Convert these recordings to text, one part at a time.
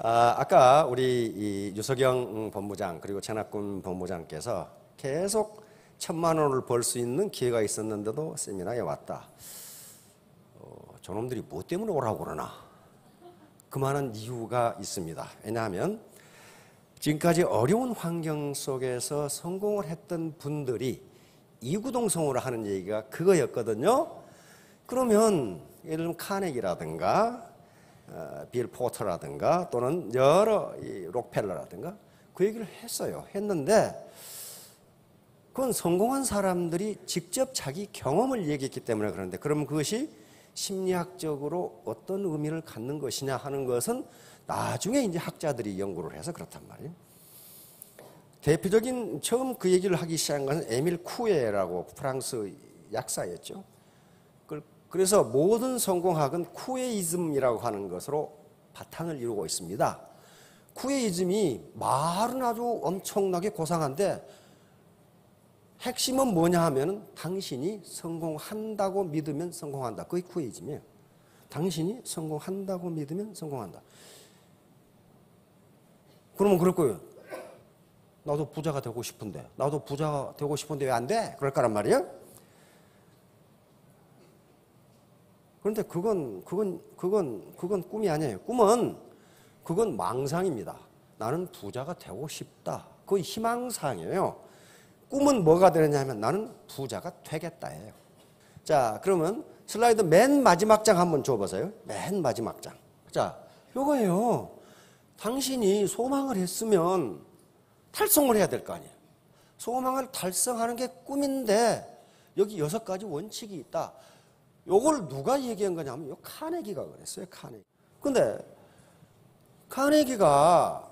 아까 우리 이 유석영 본부장 그리고 전학군 본부장께서 계속 1,000만 원을 벌 수 있는 기회가 있었는데도 세미나에 왔다. 저놈들이 뭐 때문에 오라고 그러나? 그만한 이유가 있습니다. 왜냐하면 지금까지 어려운 환경 속에서 성공을 했던 분들이 이구동성으로 하는 얘기가 그거였거든요. 그러면 예를 들면 카네기라든가 빌 포터라든가 또는 여러 록펠러라든가 그 얘기를 했는데 그건 성공한 사람들이 직접 자기 경험을 얘기했기 때문에 그런데 그럼 그것이 심리학적으로 어떤 의미를 갖는 것이냐 하는 것은 나중에 이제 학자들이 연구를 해서 그렇단 말이에요. 대표적인 처음 그 얘기를 하기 시작한 것은 에밀 쿠에라고 프랑스 약사였죠. 그래서 모든 성공학은 쿠에이즘이라고 하는 것으로 바탕을 이루고 있습니다. 쿠에이즘이 말은 아주 엄청나게 고상한데 핵심은 뭐냐 하면 당신이 성공한다고 믿으면 성공한다. 그게 쿠에이즘이에요. 당신이 성공한다고 믿으면 성공한다. 그러면 그럴 거예요. 나도 부자가 되고 싶은데 왜 안 돼? 그럴 거란 말이에요. 그런데 그건 꿈이 아니에요. 그건 망상입니다. 나는 부자가 되고 싶다. 그건 희망사항이에요. 꿈은 뭐가 되느냐 하면 나는 부자가 되겠다예요. 자, 그러면 슬라이드 맨 마지막 장 한번 줘보세요. 맨 마지막 장. 자, 요거예요. 당신이 소망을 했으면 달성을 해야 될 거 아니에요. 소망을 달성하는 게 꿈인데 여기 6가지 원칙이 있다. 요걸 누가 얘기한 거냐면 요 카네기가 그랬어요. 카네기. 근데 카네기가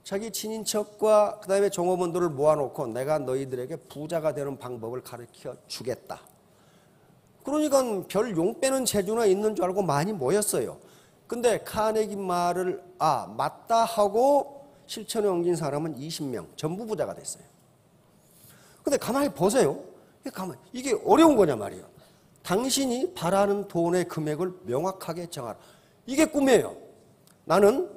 자기 친인척과 그 다음에 종업원들을 모아놓고 내가 너희들에게 부자가 되는 방법을 가르쳐 주겠다. 그러니까 별 용 빼는 재주나 있는 줄 알고 많이 모였어요. 근데 카네기 말을 맞다 하고 실천에 옮긴 사람은 20명 전부 부자가 됐어요. 근데 가만히 보세요. 이게 어려운 거냐 말이에요. 당신이 바라는 돈의 금액을 명확하게 정하라. 이게 꿈이에요. 나는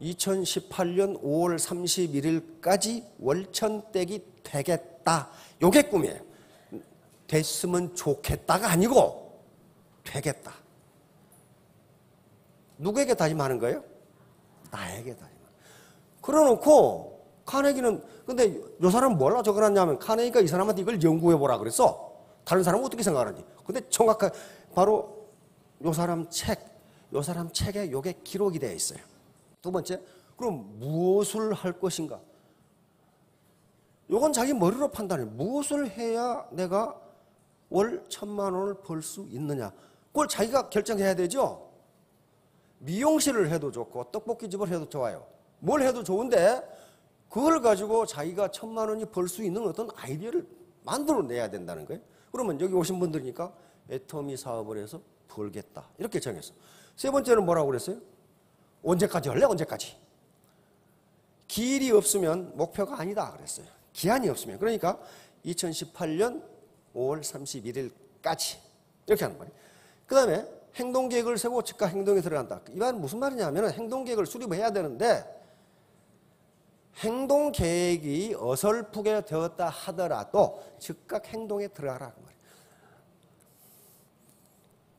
2018년 5월 31일까지 월천댁이 되겠다. 이게 꿈이에요. 됐으면 좋겠다가 아니고 되겠다. 누구에게 다짐하는 거예요? 나에게 다짐하는 거예요. 그러놓고 카네기는 근데 이 사람은 뭐라 적어놨냐면 카네기가 이 사람한테 이걸 연구해보라 그랬어. 다른 사람은 어떻게 생각하는지. 근데 정확하게 바로 이 사람 책에 이게 기록이 되어 있어요. 두 번째, 그럼 무엇을 할 것인가? 이건 자기 머리로 판단해. 무엇을 해야 내가 월 1,000만 원을 벌 수 있느냐. 그걸 자기가 결정해야 되죠. 미용실을 해도 좋고 떡볶이집을 해도 좋아요. 뭘 해도 좋은데 그걸 가지고 자기가 1,000만 원이 벌 수 있는 어떤 아이디어를 만들어내야 된다는 거예요. 그러면 여기 오신 분들이니까 애터미 사업을 해서 벌겠다. 이렇게 정했어. 세 번째는 뭐라고 그랬어요? 언제까지 할래? 언제까지? 기일이 없으면 목표가 아니다 그랬어요. 기한이 없으면. 그러니까 2018년 5월 31일까지 이렇게 하는 거예요. 그 다음에 행동계획을 세우고 즉각 행동에 들어간다. 이 말은 무슨 말이냐면 행동계획을 수립해야 되는데 행동계획이 어설프게 되었다 하더라도 즉각 행동에 들어가라 그 말이에요.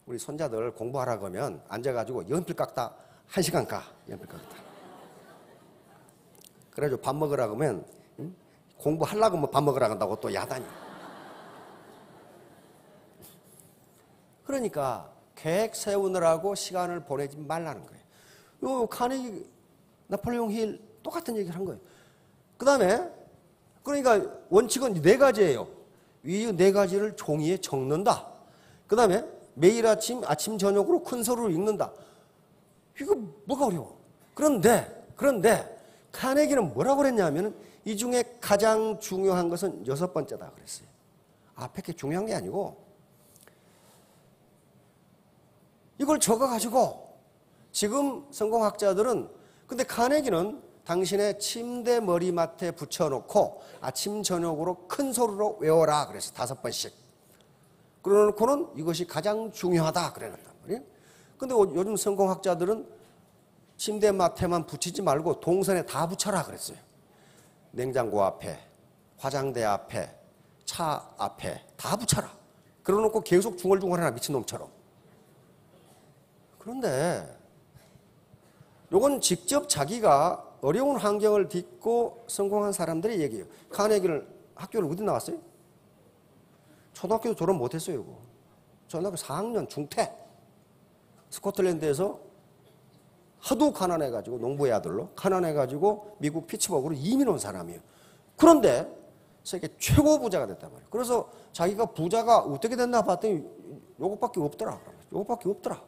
우리 손자들 공부하라 그러면 앉아가지고 연필 깎다 1시간 가. 연필 깎다. 그래가지고 밥 먹으라 그러면 공부하려고 뭐 밥 먹으라 한다고 또 야단이. 그러니까 계획 세우느라고 시간을 보내지 말라는 거예요. 요 카네기, 나폴레옹 힐 똑같은 얘기를 한 거예요. 그 다음에 그러니까 원칙은 4가지예요. 이 4가지를 종이에 적는다. 그 다음에 매일 아침 저녁으로 큰 소리로 읽는다. 이거 뭐가 어려워? 그런데 카네기는 뭐라고 그랬냐면 이 중에 가장 중요한 것은 6번째다 그랬어요. 앞에 게 중요한 게 아니고 이걸 적어가지고 지금 성공학자들은 근데 카네기는 당신의 침대 머리맡에 붙여놓고 아침 저녁으로 큰 소리로 외워라 그래서 5번씩. 그러놓고는 이것이 가장 중요하다 그랬단 말이에요. 근데 요즘 성공학자들은 침대 맡에만 붙이지 말고 동선에 다 붙여라 그랬어요. 냉장고 앞에, 화장대 앞에, 차 앞에 다 붙여라. 그러놓고 계속 중얼중얼하나 미친놈처럼. 그런데 요건 직접 자기가 어려운 환경을 딛고 성공한 사람들의 얘기예요. 카네기를 학교를 어디 나왔어요? 초등학교도 졸업 못했어요. 이거. 초등학교 4학년 중퇴. 스코틀랜드에서 하도 가난해가지고 농부의 아들로 가난해가지고 미국 피츠버그로 이민 온 사람이에요. 그런데 세계 최고 부자가 됐단 말이에요. 그래서 자기가 부자가 어떻게 됐나 봤더니 요것밖에 없더라. 요것밖에 없더라.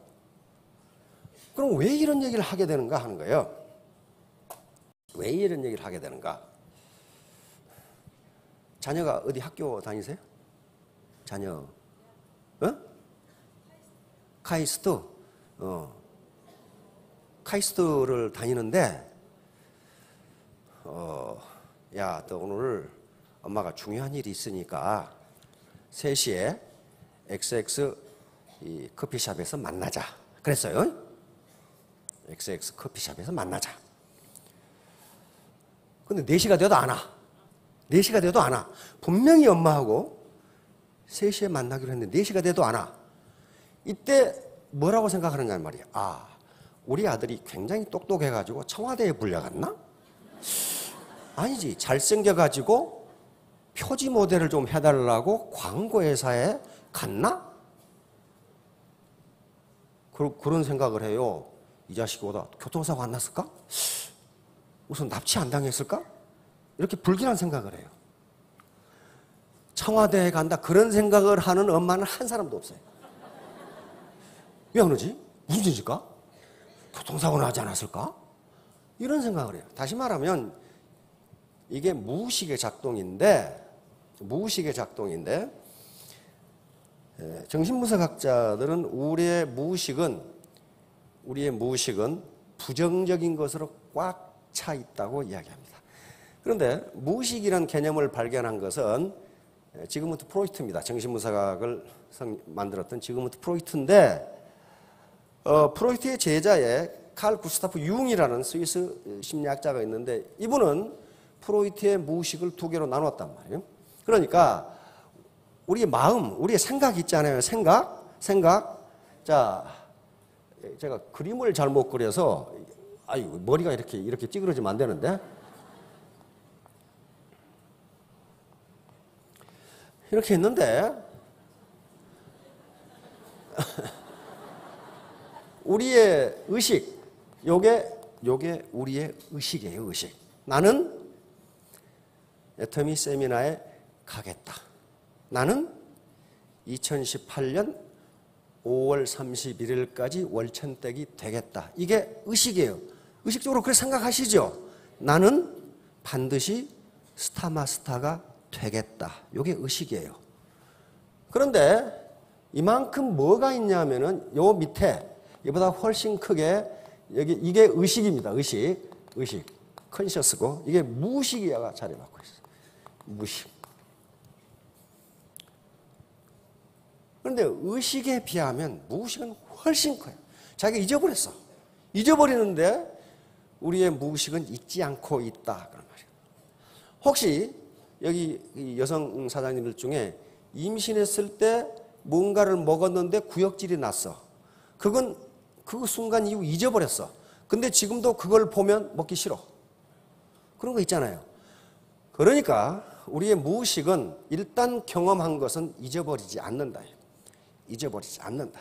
그럼 왜 이런 얘기를 하게 되는가 하는 거예요. 왜 이런 얘기를 하게 되는가? 자녀가 어디 학교 다니세요? 자녀, 카이스트, 카이스트를 다니는데, 야, 너 오늘 엄마가 중요한 일이 있으니까 3시에 XX 이 커피숍에서 만나자. 그랬어요. XX 커피숍에서 만나자. 근데 4시가 돼도 안 와. 4시가 돼도 안 와. 분명히 엄마하고 3시에 만나기로 했는데 4시가 돼도 안 와. 이때 뭐라고 생각하는가 말이야. 아, 우리 아들이 굉장히 똑똑해가지고 청와대에 불려갔나? 아니지. 잘생겨가지고 표지 모델을 좀 해달라고 광고회사에 갔나? 그런 생각을 해요. 이 자식이 오다 교통사고 안 났을까? 우선 납치 안 당했을까? 이렇게 불길한 생각을 해요. 청와대에 간다 그런 생각을 하는 엄마는 한 사람도 없어요. 왜 안 오지? 무슨 일일까? 교통사고 나지 않았을까? 이런 생각을 해요. 다시 말하면 이게 무의식의 작동인데 정신분석학자들은 우리의 무의식은 부정적인 것으로 꽉 차 있다고 이야기합니다. 그런데 무의식이라는 개념을 발견한 것은 지그문트 프로이트입니다. 정신분석학을 만들었던 지그문트 프로이트인데 프로이트의 제자에 칼 구스타프 융이라는 스위스 심리학자가 있는데 이분은 프로이트의 무의식을 2개로 나눴단 말이에요. 그러니까 우리의 마음, 우리의 생각 있잖아요. 생각. 자, 제가 그림을 잘못 그려서 아이고 머리가 이렇게 찌그러지면 안 되는데 이렇게 했는데 우리의 의식, 요게 우리의 의식이에요. 의식. 나는 애터미 세미나에 가겠다. 나는 2018년 5월 31일까지 월천댁이 되겠다. 이게 의식이에요. 의식적으로 그렇게 생각하시죠? 나는 반드시 스타마스타가 되겠다. 이게 의식이에요. 그런데 이만큼 뭐가 있냐면은 요 밑에 이보다 훨씬 크게 이게 의식입니다. 의식. 컨셔스고 이게 무의식이가 자리 맡고 있어요. 무의식. 그런데 의식에 비하면 무의식은 훨씬 커요. 자기가 잊어버렸어. 잊어버리는데 우리의 무의식은 잊지 않고 있다. 그런 말이에요. 혹시 여기 여성 사장님들 중에 임신했을 때 뭔가를 먹었는데 구역질이 났어. 그건 그 순간 이후 잊어버렸어. 근데 지금도 그걸 보면 먹기 싫어. 그런 거 있잖아요. 그러니까 우리의 무의식은 일단 경험한 것은 잊어버리지 않는다. 잊어버리지 않는다.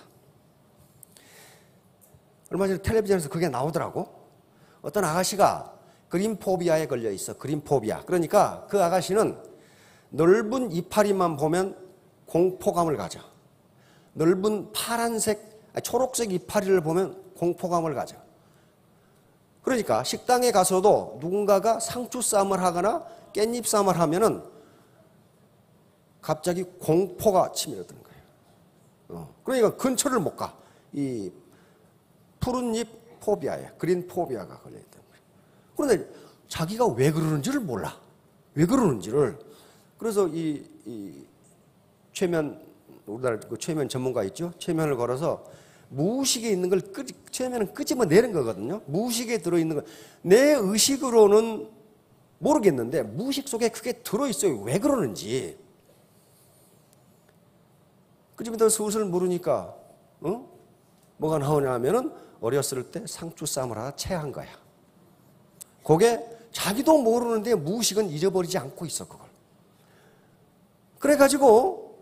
얼마 전에 텔레비전에서 그게 나오더라고. 어떤 아가씨가 그린포비아에 걸려 있어. 그린포비아. 그러니까 그 아가씨는 넓은 이파리만 보면 공포감을 가져. 넓은 초록색 이파리를 보면 공포감을 가져. 그러니까 식당에 가서도 누군가가 상추쌈을 하거나 깻잎쌈을 하면은 갑자기 공포가 치밀어드는 거예요. 그러니까 근처를 못 가. 이 푸른잎 포비아에 그린 포비아가 걸려있단 말이에요. 그런데 자기가 왜 그러는지를 몰라. 왜 그러는지를. 그래서 이 최면, 우리나라 그 최면 전문가 있죠? 최면을 걸어서 무의식에 있는 걸 처음에는 끄집어내는 거거든요. 무의식에 들어있는 거. 내 의식으로는 모르겠는데 무의식 속에 그게 들어있어요. 왜 그러는지. 끄집어내서 슬슬 모르니까 뭐가 나오냐 하면은 어렸을 때 상추쌈을 하나 체한 거야. 그게 자기도 모르는데 무의식은 잊어버리지 않고 있어 그걸. 그래가지고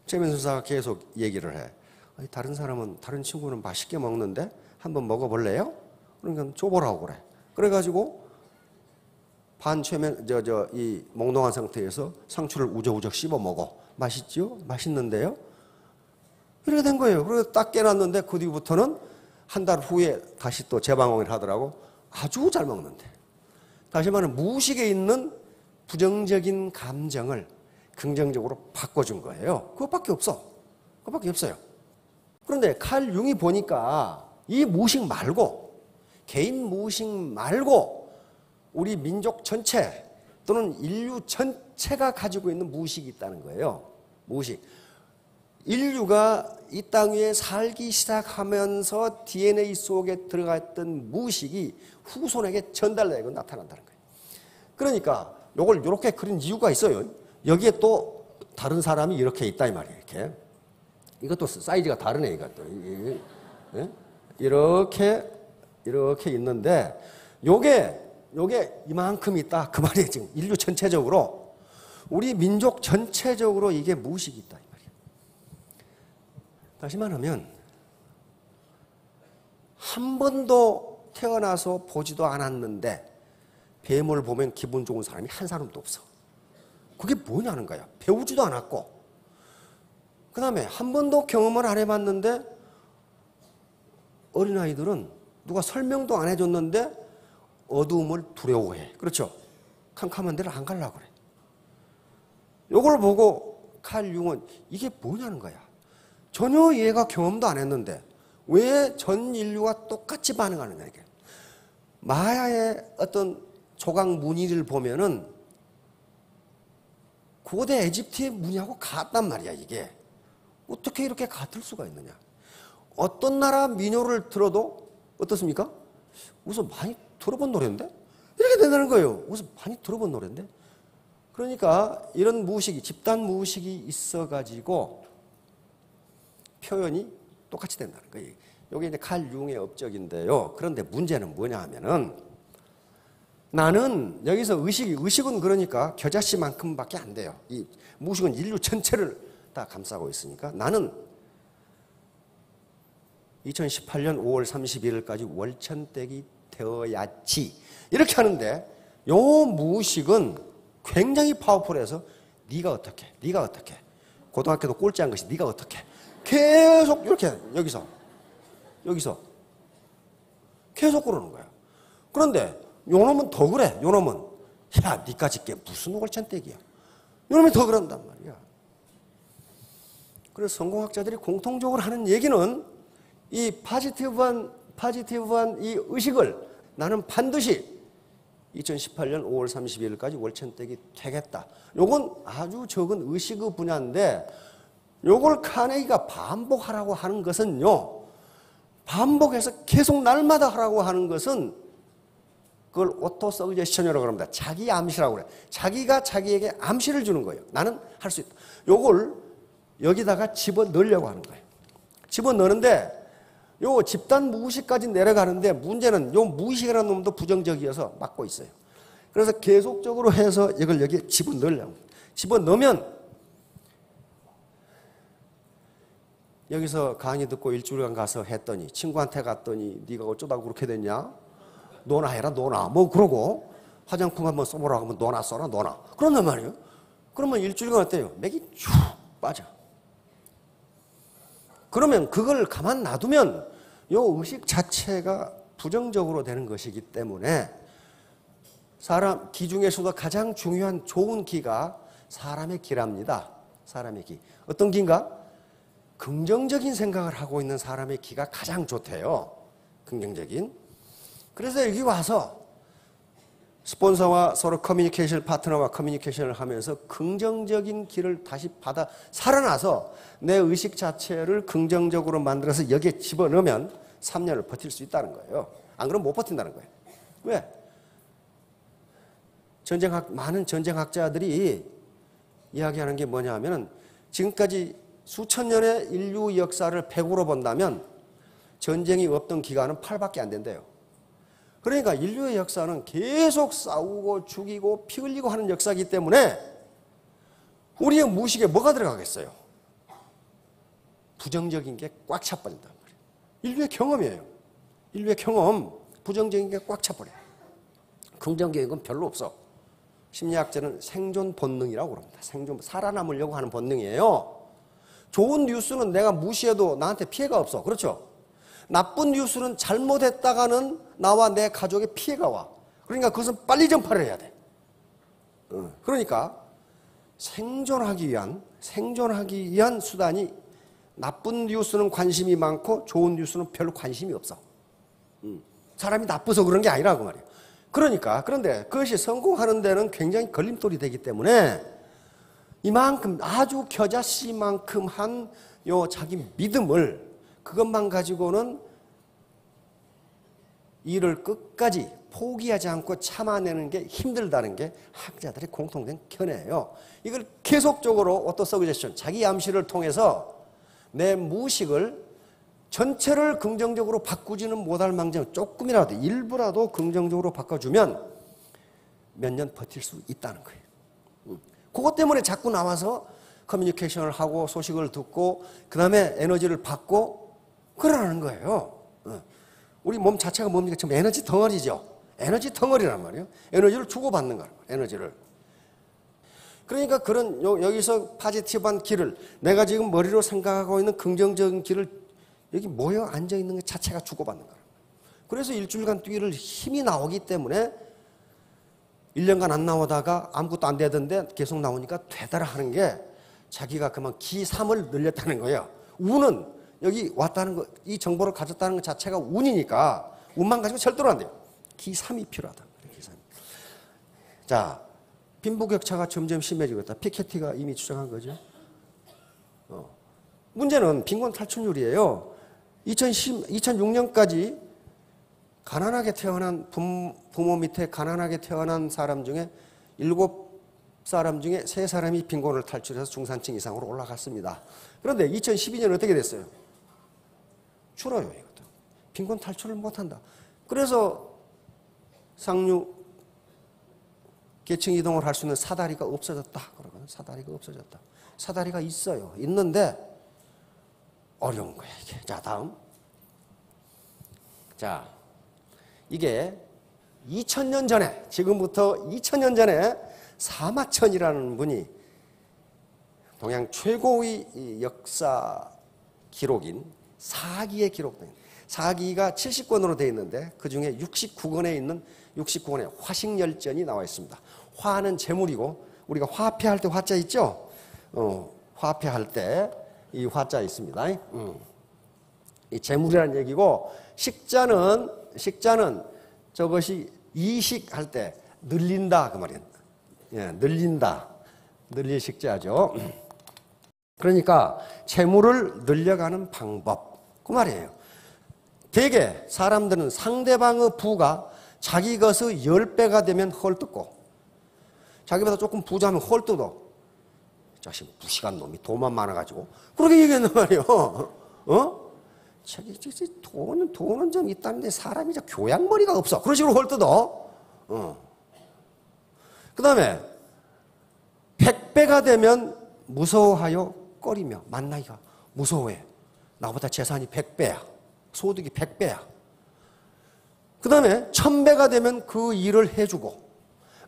최민수 수사가 계속 얘기를 해. 아니, 다른 친구는 맛있게 먹는데 한번 먹어볼래요? 그러니까 줘보라고 그래. 그래가지고 이 몽롱한 상태에서 상추를 우적우적 씹어 먹어. 맛있죠? 맛있는데요? 이렇게 된 거예요. 그래서 딱 깨놨는데 그 뒤부터는 한 달 후에 다시 또 재방황을 하더라고. 아주 잘 먹는데. 다시 말하면 무의식에 있는 부정적인 감정을 긍정적으로 바꿔준 거예요. 그것밖에 없어. 그것밖에 없어요. 그런데 칼 융이 보니까 이 무의식 말고, 개인 무의식 말고 우리 민족 전체 또는 인류 전체가 가지고 있는 무의식이 있다는 거예요. 무의식. 인류가 이 땅 위에 살기 시작하면서 DNA 속에 들어가 있던 무의식이 후손에게 전달되고 나타난다는 거예요. 그러니까 이걸 이렇게 그린 이유가 있어요. 여기에 또 다른 사람이 이렇게 있다 이 말이에요. 이렇게. 이것도 사이즈가 다르네. 이것도. 이렇게 있는데 요게 이만큼 있다. 그 말이에요. 지금 인류 전체적으로. 우리 민족 전체적으로 이게 무의식이 있다. 이 말이에요. 다시 말하면 한 번도 태어나서 보지도 않았는데 뱀을 보면 기분 좋은 사람이 한 사람도 없어. 그게 뭐냐는 거야. 배우지도 않았고. 그 다음에 한 번도 경험을 안 해봤는데 어린아이들은 누가 설명도 안 해줬는데 어두움을 두려워해. 그렇죠? 캄캄한 데를 안 가려고 그래. 이걸 보고 칼 융은 이게 뭐냐는 거야. 전혀 얘가 경험도 안 했는데 왜 전 인류가 똑같이 반응하느냐 이게. 마야의 어떤 조각 무늬를 보면은 고대 에집트의 무늬하고 같단 말이야 이게. 어떻게 이렇게 같을 수가 있느냐. 어떤 나라 민요를 들어도 어떻습니까? 우선 많이 들어본 노래인데? 이렇게 된다는 거예요. 우선 많이 들어본 노래인데? 그러니까 이런 무의식이, 집단 무의식이 있어가지고 표현이 똑같이 된다는 거예요. 이게 이제 칼 융의 업적인데요. 그런데 문제는 뭐냐 하면은 나는 여기서 의식은 그러니까 겨자씨만큼밖에 안 돼요. 이 무의식은 인류 전체를 다 감싸고 있으니까 나는 2018년 5월 31일까지 월천댁이 되어야지 이렇게 하는데 요 무의식은 굉장히 파워풀해서 네가 어떻게 고등학교도 꼴찌한 것이 네가 어떻게 계속 이렇게 여기서 계속 그러는 거야. 그런데 요놈은 더 그래. 요놈은 야 니까짓 게 무슨 월천댁이야. 요놈이 더 그런단 말이야. 그래서 성공학자들이 공통적으로 하는 얘기는 이 파지티브한 이 의식을 나는 반드시 2018년 5월 32일까지 월천댁이 되겠다. 요건 아주 적은 의식의 분야인데 요걸 카네기가 반복하라고 하는 것은요. 반복해서 계속 날마다 하라고 하는 것은 그걸 오토 서제션이라고 합니다. 자기 암시라고 그래. 자기가 자기에게 암시를 주는 거예요. 나는 할 수 있다. 요걸 여기다가 집어넣으려고 하는 거예요. 집어넣는데 요 집단 무의식까지 내려가는데 문제는 요 무의식이라는 놈도 부정적이어서 막고 있어요. 그래서 계속적으로 해서 이걸 여기에 집어넣으려고. 집어넣으면 여기서 강의 듣고 일주일간 가서 했더니 친구한테 갔더니 네가 어쩌다고 그렇게 됐냐? 너나 해라 너나 뭐 그러고 화장품 한번 써보라고 하면 너나 써라 너나 그런단 말이에요. 그러면 일주일간 어때요? 맥이 쭉 빠져. 그러면 그걸 가만 놔두면 요 의식 자체가 부정적으로 되는 것이기 때문에 사람 기 중에서도 가장 중요한 좋은 기가 사람의 기랍니다. 사람의 기. 어떤 기인가? 긍정적인 생각을 하고 있는 사람의 기가 가장 좋대요. 긍정적인. 그래서 여기 와서 스폰서와 서로 커뮤니케이션 파트너와 커뮤니케이션을 하면서 긍정적인 길을 다시 받아 살아나서 내 의식 자체를 긍정적으로 만들어서 여기에 집어넣으면 3년을 버틸 수 있다는 거예요. 안 그러면 못 버틴다는 거예요. 왜? 많은 전쟁학자들이 이야기하는 게 뭐냐 하면은 지금까지 수천 년의 인류 역사를 100으로 본다면 전쟁이 없던 기간은 8밖에 안 된대요. 그러니까 인류의 역사는 계속 싸우고 죽이고 피 흘리고 하는 역사이기 때문에 우리의 무의식에 뭐가 들어가겠어요? 부정적인 게 꽉 차버린단 말이에요. 인류의 경험이에요. 인류의 경험, 부정적인 게 꽉 차버려요. 긍정적인 건 별로 없어. 심리학자는 생존 본능이라고 그럽니다. 살아남으려고 하는 본능이에요. 좋은 뉴스는 내가 무시해도 나한테 피해가 없어. 그렇죠? 나쁜 뉴스는 잘못했다가는 나와 내 가족에 피해가 와. 그러니까 그것은 빨리 전파를 해야 돼. 그러니까 생존하기 위한 수단이 나쁜 뉴스는 관심이 많고 좋은 뉴스는 별로 관심이 없어. 사람이 나빠서 그런 게 아니라고 말이에요. 그런데 그것이 성공하는 데는 굉장히 걸림돌이 되기 때문에 이만큼 아주 겨자씨만큼 한 요 자기 믿음을 그것만 가지고는 일을 끝까지 포기하지 않고 참아내는 게 힘들다는 게 학자들의 공통된 견해예요. 이걸 계속적으로 오토서그제션, 자기 암시를 통해서 내 무의식을 전체를 긍정적으로 바꾸지는 못할 망정 조금이라도 일부라도 긍정적으로 바꿔주면 몇 년 버틸 수 있다는 거예요. 그것 때문에 자꾸 나와서 커뮤니케이션을 하고 소식을 듣고 그 다음에 에너지를 받고 그러는 거예요. 우리 몸 자체가 뭡니까? 지금 에너지 덩어리죠. 에너지 덩어리란 말이에요. 에너지를 주고받는 거란 말이에요. 에너지를. 그러니까 그런 여기서 파지티브한 길을 내가 지금 머리로 생각하고 있는 긍정적인 길을 여기 모여 앉아 있는 것 자체가 주고받는 거예요. 그래서 일주일간 뛰를 힘이 나오기 때문에 1년간 안 나오다가 아무것도 안 되던데 계속 나오니까 되더라 하는 게 자기가 그만 기3을 늘렸다는 거예요. 운은 여기 왔다는 거, 이 정보를 가졌다는 것 자체가 운이니까 운만 가지고 절대로 안 돼요. 기3이 필요하다. 기3. 자, 빈부격차가 점점 심해지고 있다. 피케티가 이미 주장한 거죠. 문제는 빈곤 탈출률이에요. 2006년까지 가난하게 태어난 부모 밑에 가난하게 태어난 사람 중에 7사람 중에 3사람이 빈곤을 탈출해서 중산층 이상으로 올라갔습니다. 그런데 2012년 어떻게 됐어요? 줄어요, 이것도. 빈곤 탈출을 못한다. 그래서 상류 계층 이동을 할 수 있는 사다리가 없어졌다. 그러거든. 사다리가 없어졌다. 사다리가 있어요. 있는데 어려운 거야, 이게. 자, 다음. 자, 이게 2000년 전에, 지금부터 2000년 전에 사마천이라는 분이 동양 최고의 역사 기록인 사기에 기록된, 사기가 70권으로 되어 있는데 그 중에 69권에 있는 69권의 화식열전이 나와 있습니다. 화는 재물이고 우리가 화폐할 때 화자 있죠? 화폐할 때 이 화자 있습니다. 이 재물이라는 얘기고 식자는 저것이 이식할 때 늘린다 그 말이에요. 예, 늘린다. 늘릴 식자죠. 그러니까 재물을 늘려가는 방법 그 말이에요. 대개 사람들은 상대방의 부가 자기 것의 10배가 되면 헐뜯고 자기보다 조금 부자면 헐뜯어. 자식 무식한 놈이 돈만 많아가지고 그렇게 얘기했단 말이에요. 돈은 좀 있다는데 사람이 교양머리가 없어. 그런 식으로 헐뜯어. 그 다음에 100배가 되면 무서워하여 꺼리며 만나기가 무서워해. 나보다 재산이 100배야. 소득이 100배야. 그 다음에 1000배가 되면 그 일을 해주고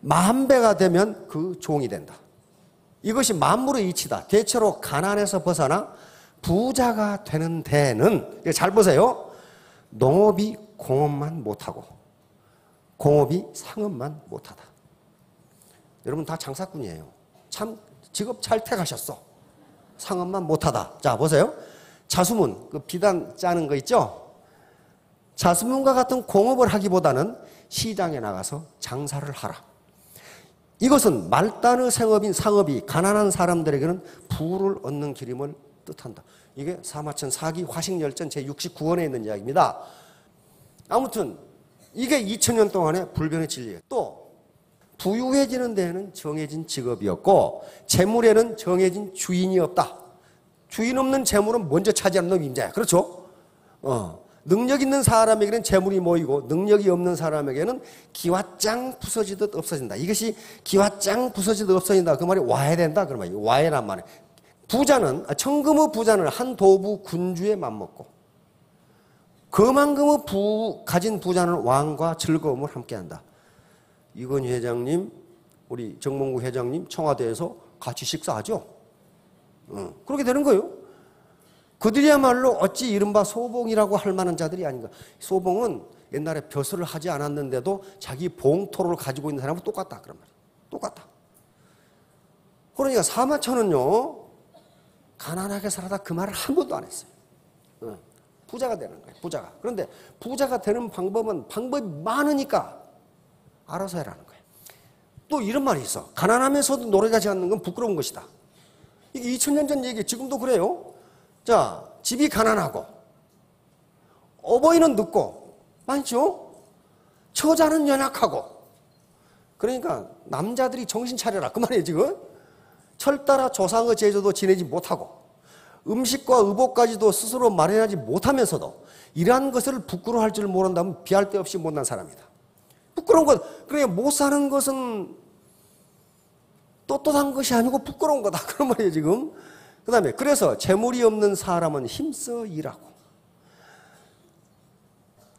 10,000배가 되면 그 종이 된다. 이것이 만물의 이치다. 대체로 가난에서 벗어나 부자가 되는 데는 잘 보세요. 농업이 공업만 못하고 공업이 상업만 못하다. 여러분 다 장사꾼이에요. 참 직업 잘 택하셨어. 상업만 못하다. 자 보세요. 자수문 그 비단 짜는 거 있죠? 자수문과 같은 공업을 하기보다는 시장에 나가서 장사를 하라. 이것은 말단의 생업인 상업이 가난한 사람들에게는 부를 얻는 길임을 뜻한다. 이게 사마천 사기 화식열전 제69원에 있는 이야기입니다. 아무튼 이게 2000년 동안의 불변의 진리예요. 또 부유해지는 데에는 정해진 직업이었고 재물에는 정해진 주인이 없다. 주인 없는 재물은 먼저 차지하는 놈이 임자야. 그렇죠? 능력 있는 사람에게는 재물이 모이고 능력이 없는 사람에게는 기와짱 부서지듯 없어진다. 이것이 기와짱 부서지듯 없어진다. 그 말이 와야 된다. 그 말이에요. 와야란 말이에요. 부자는 천금의 부자는 한 도부 군주에 맘먹고 그만큼의 가진 부자는 왕과 즐거움을 함께한다. 이건희 회장님, 우리 정몽구 회장님 청와대에서 같이 식사하죠. 그렇게 되는 거예요. 그들이야말로 어찌 이른바 소봉이라고 할 만한 자들이 아닌가. 소봉은 옛날에 벼슬을 하지 않았는데도 자기 봉토를 가지고 있는 사람은 똑같다. 그런 말이에요. 똑같다. 그러니까 사마천은요, 가난하게 살아다 그 말을 한 번도 안 했어요. 부자가 되는 거예요. 부자가. 그런데 부자가 되는 방법이 많으니까 알아서 해라는 거예요. 또 이런 말이 있어. 가난하면서도 노래가지 않는 건 부끄러운 것이다. 이게 2000년 전 얘기, 지금도 그래요. 자, 집이 가난하고 어버이는 늙고 많죠? 처자는 연약하고. 그러니까 남자들이 정신 차려라 그 말이에요. 지금 철 따라 조상의 제조도 지내지 못하고 음식과 의복까지도 스스로 마련하지 못하면서도 이러한 것을 부끄러워할 줄 모른다면 비할 데 없이 못난 사람이다. 부끄러운 것, 그러니까 못 사는 것은 떳떳한 것이 아니고 부끄러운 거다. 그런 말이에요 지금. 그 다음에 그래서 재물이 없는 사람은 힘써 일하고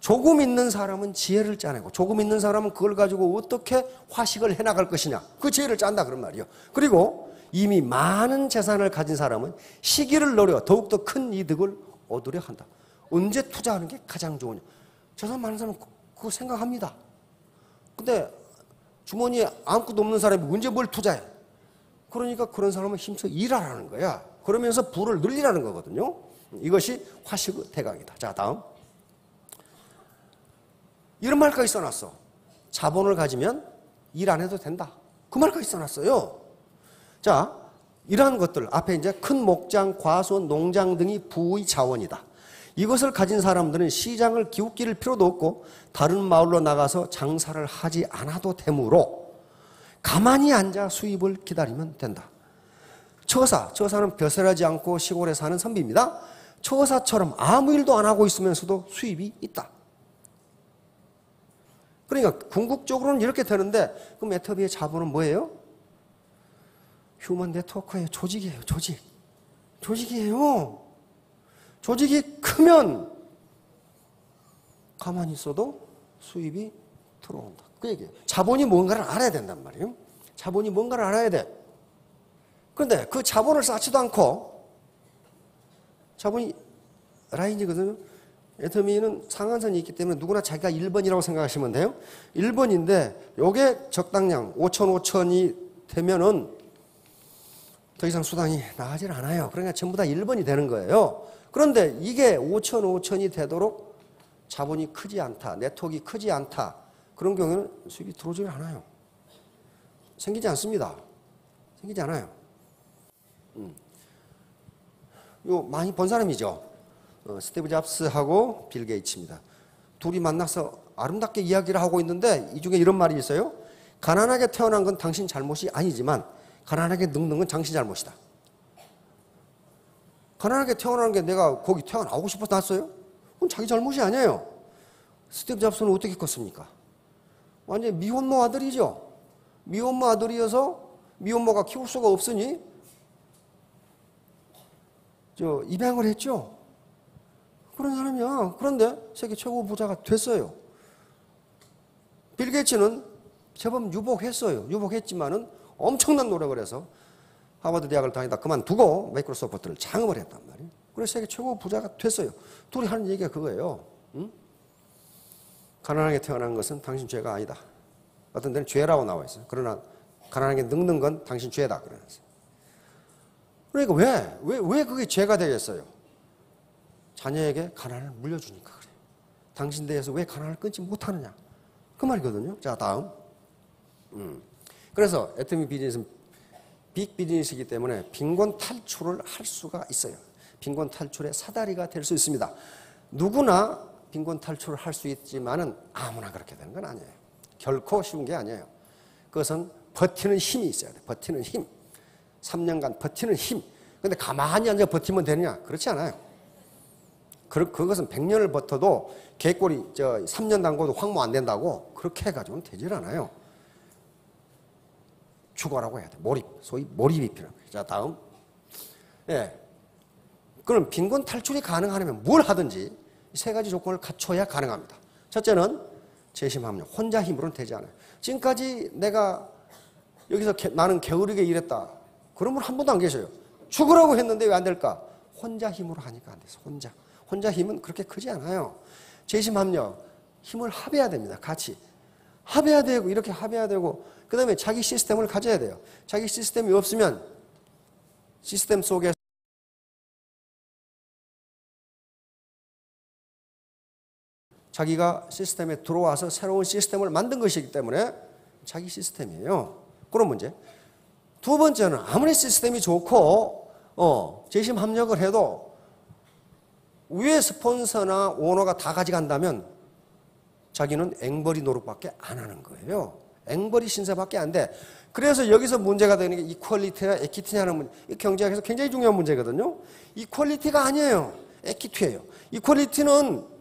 조금 있는 사람은 지혜를 짜내고 조금 있는 사람은 그걸 가지고 어떻게 화식을 해나갈 것이냐 그 지혜를 짠다 그런 말이에요. 그리고 이미 많은 재산을 가진 사람은 시기를 노려 더욱더 큰 이득을 얻으려 한다. 언제 투자하는 게 가장 좋으냐. 재산 많은 사람은 그거 생각합니다. 근데 주머니에 아무것도 없는 사람이 언제 뭘 투자해. 그러니까 그런 사람은 힘써 일하라는 거야. 그러면서 부를 늘리라는 거거든요. 이것이 화식의 대강이다. 자, 다음. 이런 말까지 써놨어. 자본을 가지면 일 안 해도 된다. 그 말까지 써놨어요. 자, 이러한 것들 앞에 이제 큰 목장, 과수원, 농장 등이 부의 자원이다. 이것을 가진 사람들은 시장을 기웃기를 필요도 없고 다른 마을로 나가서 장사를 하지 않아도 되므로 가만히 앉아 수입을 기다리면 된다. 처사는 벼슬하지 않고 시골에 사는 선비입니다. 처사처럼 아무 일도 안 하고 있으면서도 수입이 있다. 그러니까 궁극적으로는 이렇게 되는데 그럼 애터비의 자본은 뭐예요? 휴먼 네트워크예요. 조직이에요. 조직이에요. 조직이 크면 가만히 있어도 수입이 들어온다. 그 얘기예요. 자본이 뭔가를 알아야 된단 말이에요. 자본이 뭔가를 알아야 돼. 그런데 그 자본을 쌓지도 않고 자본이 라인이거든요. 애터미는 상한선이 있기 때문에 누구나 자기가 1번이라고 생각하시면 돼요. 1번인데 요게 적당량 5,000이 되면은 더 이상 수당이 나가질 않아요. 그러니까 전부 다 1번이 되는 거예요. 그런데 이게 5,000이 되도록 자본이 크지 않다. 네트워크가 크지 않다. 그런 경우에는 수익이 들어오질 않아요. 생기지 않습니다. 생기지 않아요. 요 많이 본 사람이죠. 스티브 잡스하고 빌 게이츠입니다. 둘이 만나서 아름답게 이야기를 하고 있는데 이 중에 이런 말이 있어요. 가난하게 태어난 건 당신 잘못이 아니지만 가난하게 늙는 건 당신 잘못이다. 가난하게 태어나는 게 내가 거기 태어나고 싶어서 났어요? 그건 자기 잘못이 아니에요. 스티브 잡스는 어떻게 컸습니까? 완전히 미혼모 아들이죠. 미혼모 아들이어서 미혼모가 키울 수가 없으니 입양을 했죠. 그런 사람이야. 그런데 세계 최고 부자가 됐어요. 빌 게이츠는 제법 유복했어요. 유복했지만은 엄청난 노력을 해서 하버드 대학을 다니다 그만두고 마이크로소프트를 창업을 했단 말이에요. 그래서 세계 최고 부자가 됐어요. 둘이 하는 얘기가 그거예요. 응? 가난하게 태어난 것은 당신 죄가 아니다. 어떤 데는 죄라고 나와 있어요. 그러나 가난하게 늙는 건 당신 죄다. 그러면서. 그러니까 왜 그게 죄가 되겠어요? 자녀에게 가난을 물려주니까 그래요. 당신 대해서 왜 가난을 끊지 못하느냐. 그 말이거든요. 자, 다음. 그래서 애터미 비즈니스는 빅 비즈니스이기 때문에 빈곤 탈출을 할 수가 있어요. 빈곤 탈출의 사다리가 될 수 있습니다. 누구나 빈곤 탈출을 할 수 있지만은 아무나 그렇게 되는 건 아니에요. 결코 쉬운 게 아니에요. 그것은 버티는 힘이 있어야 돼. 버티는 힘. 3년간 버티는 힘. 근데 가만히 앉아 버티면 되느냐? 그렇지 않아요. 그것은 100년을 버텨도 개꼬리 3년 담궈도 황무 안 된다고 그렇게 해가지고는 되질 않아요. 죽어라고 해야 돼. 몰입. 소위 몰입이 필요한 거예요. 자, 다음. 예. 그럼 빈곤 탈출이 가능하려면 뭘 하든지 이 세 가지 조건을 갖춰야 가능합니다. 첫째는 재심합력. 혼자 힘으로는 되지 않아요. 지금까지 내가 여기서 나는 게으르게 일했다. 그런 분 한 분도 안 계셔요. 죽으라고 했는데 왜 안 될까? 혼자 힘으로 하니까 안 돼서 혼자. 혼자 힘은 그렇게 크지 않아요. 재심합력. 힘을 합해야 됩니다. 같이. 합해야 되고 이렇게 합해야 되고 그 다음에 자기 시스템을 가져야 돼요. 자기 시스템이 없으면 시스템 속에 자기가 시스템에 들어와서 새로운 시스템을 만든 것이기 때문에 자기 시스템이에요. 그런 문제. 두 번째는 아무리 시스템이 좋고 재심 합력을 해도 위에 스폰서나 오너가 다 가져간다면 자기는 앵벌이 노릇밖에 안 하는 거예요. 앵벌이 신세밖에 안 돼. 그래서 여기서 문제가 되는 게 이퀄리티나 에퀴티냐는 문제. 이 경제학에서 굉장히 중요한 문제거든요. 이퀄리티가 아니에요. 에퀴티예요. 이퀄리티는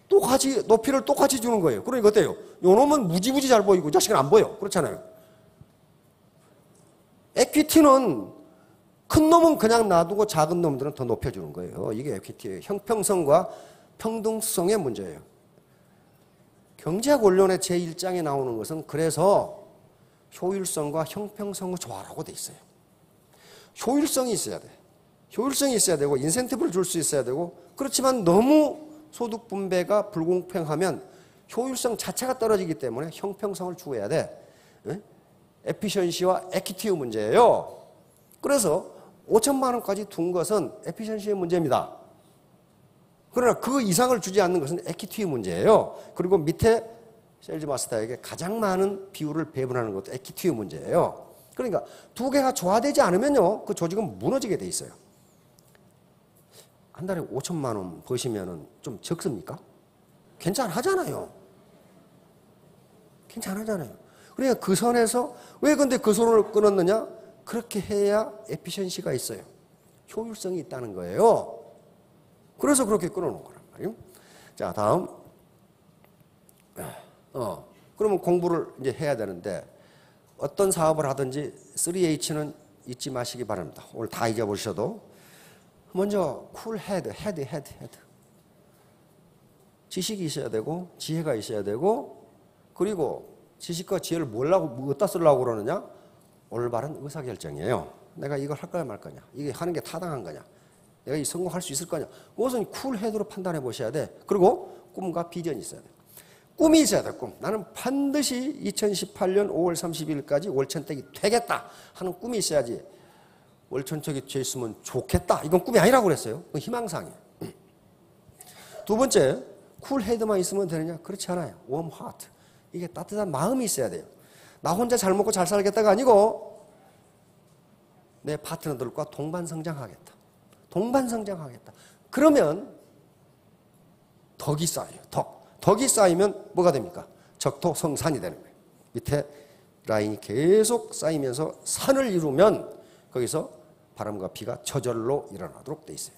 똑같이 높이를 똑같이 주는 거예요. 그러니까 어때요? 요 놈은 무지무지 잘 보이고 이 자식은 안 보여. 그렇잖아요. 에퀴티는 큰 놈은 그냥 놔두고 작은 놈들은 더 높여주는 거예요. 이게 에퀴티예요. 형평성과 평등성의 문제예요. 경제학 원론의 제1장에 나오는 것은 그래서 효율성과 형평성을 조화라고 돼 있어요. 효율성이 있어야 돼. 효율성이 있어야 되고 인센티브를 줄 수 있어야 되고 그렇지만 너무 소득 분배가 불공평하면 효율성 자체가 떨어지기 때문에 형평성을 추구해야 돼. 에피션시와 에퀴티의 문제예요. 그래서 5천만 원까지 둔 것은 에피션시의 문제입니다. 그러나 그 이상을 주지 않는 것은 에퀴티의 문제예요. 그리고 밑에 세일즈 마스터에게 가장 많은 비율을 배분하는 것도 에퀴티의 문제예요. 그러니까 두 개가 조화되지 않으면요, 그 조직은 무너지게 돼 있어요. 한 달에 5천만 원 버시면은 좀 적습니까? 괜찮하잖아요. 괜찮하잖아요. 그러니까 그 선에서 왜 근데 그 선을 끊었느냐? 그렇게 해야 에피션시가 있어요. 효율성이 있다는 거예요. 그래서 그렇게 끊어놓은 거란 말이에요. 자, 다음. 그러면 공부를 이제 해야 되는데 어떤 사업을 하든지 3H는 잊지 마시기 바랍니다. 오늘 다 잊어버리셔도. 먼저 쿨 헤드. 지식이 있어야 되고 지혜가 있어야 되고 그리고 지식과 지혜를 어디다 쓰려고 그러느냐? 올바른 의사결정이에요. 내가 이걸 할 거냐 말 거냐? 이게 하는 게 타당한 거냐? 내가 이 성공할 수 있을 거냐? 그것은 쿨 헤드로 판단해 보셔야 돼. 그리고 꿈과 비전이 있어야 돼. 꿈이 있어야 돼, 꿈. 나는 반드시 2018년 5월 30일까지 월천택이 되겠다 하는 꿈이 있어야지. 월천택이 돼 있으면 좋겠다. 이건 꿈이 아니라고 그랬어요. 그건 희망사항이에요. 두 번째, 쿨 헤드만 있으면 되느냐? 그렇지 않아요. 웜 하트. 이게 따뜻한 마음이 있어야 돼요. 나 혼자 잘 먹고 잘 살겠다가 아니고 내 파트너들과 동반성장하겠다. 동반성장하겠다. 그러면 덕이 쌓여요. 덕이 쌓이면 뭐가 됩니까? 적토성산이 되는 거예요. 밑에 라인이 계속 쌓이면서 산을 이루면 거기서 바람과 비가 저절로 일어나도록 돼 있어요.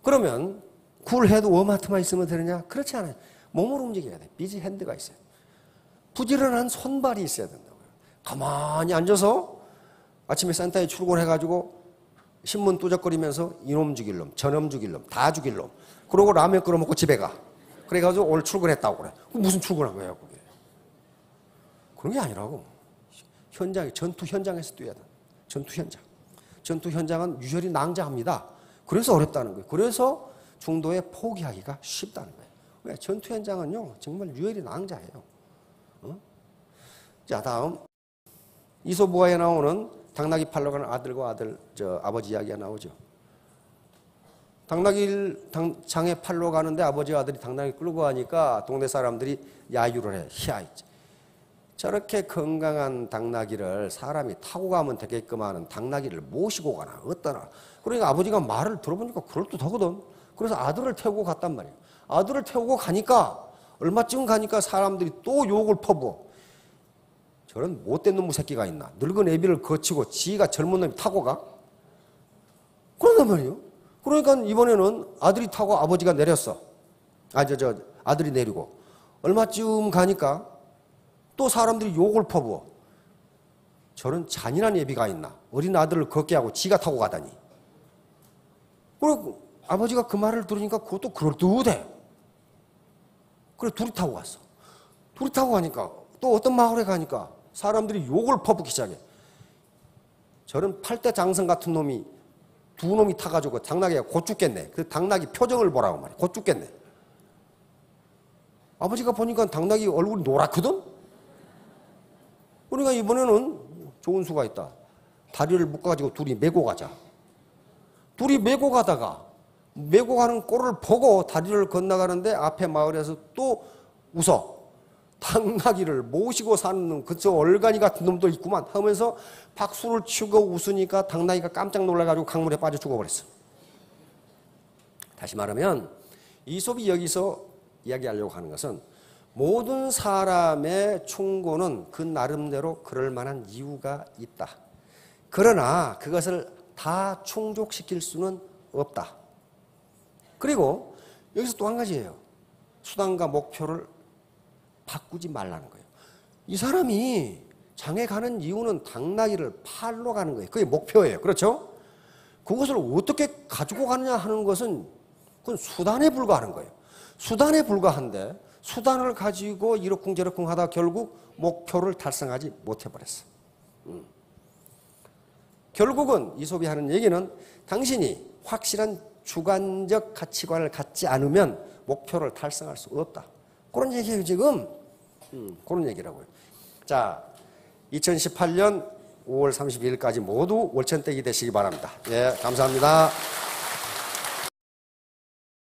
그러면 쿨헤드 웜하트만 있으면 되느냐? 그렇지 않아요. 몸을 움직여야 돼. 비지 핸드가 있어요. 부지런한 손발이 있어야 된다고요. 가만히 앉아서 아침에 센터에 출근해가지고 신문 뚜적거리면서 이놈 죽일 놈, 저놈 죽일 놈, 다 죽일 놈. 그러고 라면 끓여 먹고 집에 가. 그래가지고 오늘 출근했다고 그래. 무슨 출근한 거야, 그게? 그런 게 아니라고. 현장에, 전투 현장에서 뛰어야 돼. 전투 현장. 전투 현장은 유혈이 낭자합니다. 그래서 어렵다는 거예요. 그래서 중도에 포기하기가 쉽다는 거예요. 왜? 전투 현장은요, 정말 유혈이 낭자예요. 자, 다음. 이솝우화에 나오는 당나귀 팔러 가는 아들과 아버지 이야기가 나오죠. 장에 팔러 가는데 아버지 아들이 당나귀 끌고 가니까 동네 사람들이 야유를 해. 야, 저렇게 건강한 당나귀를 사람이 타고 가면 되게끔 하는 당나귀를 모시고 가나 어떠나. 그러니까 아버지가 말을 들어보니까 그럴듯하거든. 그래서 아들을 태우고 갔단 말이에요. 아들을 태우고 가니까 얼마쯤 가니까 사람들이 또 욕을 퍼부어. 저런 못된 놈의 새끼가 있나. 늙은 애비를 거치고 지가 젊은 놈이 타고 가? 그런단 말이에요. 그러니까 이번에는 아들이 타고 아버지가 내렸어. 아들이 내리고. 얼마쯤 가니까 또 사람들이 욕을 퍼부어. 저런 잔인한 애비가 있나. 어린 아들을 걷게 하고 지가 타고 가다니. 그리고 아버지가 그 말을 들으니까 그것도 그럴듯해. 그래 둘이 타고 갔어. 둘이 타고 가니까 또 어떤 마을에 가니까 사람들이 욕을 퍼붓기 시작해. 저런 8대 장성 같은 놈이 두 놈이 타가지고 당나귀가 곧 죽겠네. 그 당나귀 표정을 보라고 말이야. 곧 죽겠네. 아버지가 보니까 당나귀 얼굴이 노랗거든? 그러니까 이번에는 좋은 수가 있다. 다리를 묶어가지고 둘이 메고 가자. 둘이 메고 가다가 메고 가는 꼴을 보고 다리를 건너가는데 앞에 마을에서 또 웃어. 당나귀를 모시고 사는 그저 얼간이 같은 놈도 있구만 하면서 박수를 치고 웃으니까 당나귀가 깜짝 놀라가지고 강물에 빠져 죽어버렸어. 다시 말하면 이솝이 여기서 이야기하려고 하는 것은 모든 사람의 충고는 그 나름대로 그럴 만한 이유가 있다. 그러나 그것을 다 충족시킬 수는 없다. 그리고 여기서 또 한 가지예요. 수단과 목표를 바꾸지 말라는 거예요. 이 사람이 장에 가는 이유는 당나귀를 팔러 가는 거예요. 그게 목표예요. 그렇죠? 그것을 어떻게 가지고 가느냐 하는 것은 그건 수단에 불과하는 거예요. 수단에 불과한데 수단을 가지고 이러쿵저러쿵 하다 결국 목표를 달성하지 못해버렸어. 결국은 이솝이 하는 얘기는 당신이 확실한 주관적 가치관을 갖지 않으면 목표를 달성할 수 없다. 그런 얘기예요, 지금. 그런 얘기라고요. 자, 2018년 5월 32일까지 모두 월천댁이 되시기 바랍니다. 예, 감사합니다.